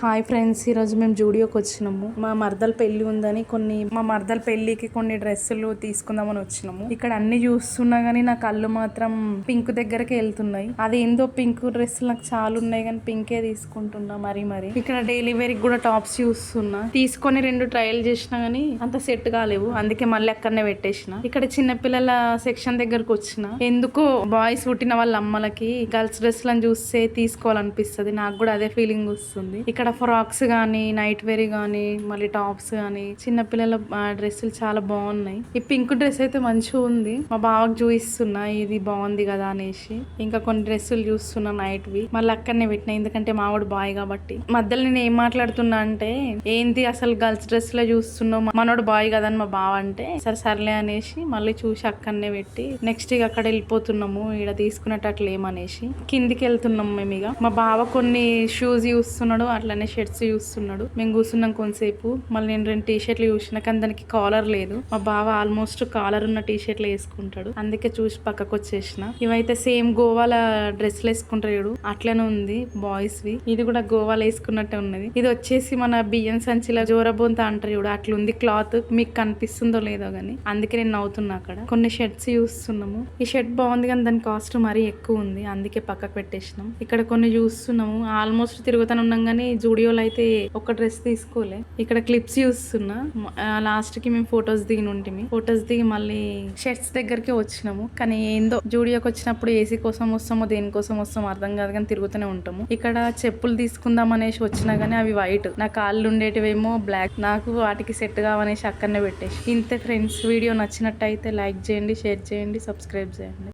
Hi friends, ఈరోజు మేము జూడియోకి వచ్చినాము. మా మరదల పెళ్లి ఉందని మా మరదల పెళ్లికి కొన్ని డ్రెస్సులు తీసుకుందామని వచ్చినాము. ఇక్కడ అన్ని చూస్తున్నా గానీ నా కళ్ళు మాత్రం పింక్ దగ్గరకే వెళ్తున్నాయి. అది ఏందో పింక్ డ్రెస్సులు నాకు చాలా ఉన్నాయి కానీ పింకే తీసుకుంటున్నా మరి. ఇక్కడ డైలీ వేర్ కూడా టాప్స్ చూస్తున్నా. తీసుకొని 2 ట్రయల్ చేసినా గానీ అంత సెట్ కాలేవు, అందుకే మళ్ళీ అక్కడనే పెట్టేసిన. ఇక్కడ చిన్నపిల్లల సెక్షన్ దగ్గరకు వచ్చిన. ఎందుకో బాయ్స్ పుట్టిన వాళ్ళ అమ్మలకి గర్ల్స్ డ్రెస్లను చూస్తే తీసుకోవాలనిపిస్తుంది. నాకు కూడా అదే ఫీలింగ్ వస్తుంది. ఇక్కడ ఫ్రాక్స్ గానీ, నైట్ వేర్ గానీ, మళ్ళీ టాప్స్ గానీ, చిన్నపిల్లల డ్రెస్సులు చాలా బాగున్నాయి. ఈ పింక్ డ్రెస్ అయితే మంచిగా ఉంది. మా బావకు చూపిస్తున్నా ఇది బాగుంది కదా అనేసి. ఇంకా కొన్ని డ్రెస్సులు చూస్తున్నా నైట్ వి, మళ్ళీ అక్కడనే పెట్టినా ఎందుకంటే మావాడు బాయ్ కాబట్టి. మధ్యలో నేను ఏం మాట్లాడుతున్నా అంటే, ఏంటి అసలు గర్ల్స్ డ్రెస్ లో చూస్తున్నావు, మనోడు బాయ్ కదా అని మా బావ అంటే, సర్లే అనేసి మళ్ళీ చూసి అక్కడనే పెట్టి నెక్స్ట్ ఇక అక్కడ వెళ్ళిపోతున్నాము. ఇక్కడ తీసుకునేటట్లు ఏమనేసి కిందికి వెళ్తున్నాము మేము. ఇక మా బావ కొన్ని షూస్ చూస్తున్నాడు, అట్లనే షర్ట్స్ చూస్తున్నాడు. మేము కూర్చున్నాం కొంతసేపు. మళ్ళీ నేను 2 టీ-షర్ట్లు చూసిన కానీ దానికి కాలర్ లేదు. మా బావ ఆల్మోస్ట్ కాలర్ ఉన్న టీ-షర్ట్లు వేసుకుంటాడు, అందుకే చూసి పక్కకు వచ్చేసిన. ఇవైతే సేమ్ గోవాల డ్రెస్లు వేసుకుంటాడు అట్లనే ఉంది బాయ్స్ వి. ఇది కూడా గోవాలో వేసుకున్నట్టే ఉన్నది. ఇది వచ్చేసి మన బియ్యం సంచిలో జోరబొంత అంటారు చూడు, అట్లుంది క్లాత్. మీకు కనిపిస్తుందో లేదో గానీ అందుకే నేను నవ్వుతున్నా. అక్కడ కొన్ని షర్ట్స్ చూస్తున్నాము. ఈ షర్ట్ బాగుంది కానీ దాని కాస్ట్ మరీ ఎక్కువ ఉంది, అందుకే పక్కకు పెట్టేసినాం. ఇక్కడ కొన్ని చూస్తున్నాము. ఆల్మోస్ట్ తిరుగుతానే ఉన్నాం కానీ జూడియోలో అయితే ఒక డ్రెస్ తీసుకోలే. ఇక్కడ క్లిప్స్ చూస్తున్నా. లాస్ట్ కి మేము ఫొటోస్ దిగి మళ్ళీ షర్ట్స్ దగ్గరికి వచ్చినాము. కానీ ఏందో జూడియోకి వచ్చినప్పుడు ఏసీ కోసం వస్తామో దేనికోసం వస్తామో అర్థం కాదు కానీ తిరుగుతూనే ఉంటాము. ఇక్కడ చెప్పులు తీసుకుందాం అనేసి వచ్చినా గానీ అవి వైట్, నా కాళ్ళు ఉండేటివేమో బ్లాక్. నాకు వాటికి సెట్ కావనేసి అక్కడనే పెట్టేసి. ఇంతే ఫ్రెండ్స్, వీడియో నచ్చినట్టయితే లైక్ చేయండి, షేర్ చేయండి, సబ్స్క్రైబ్ చేయండి.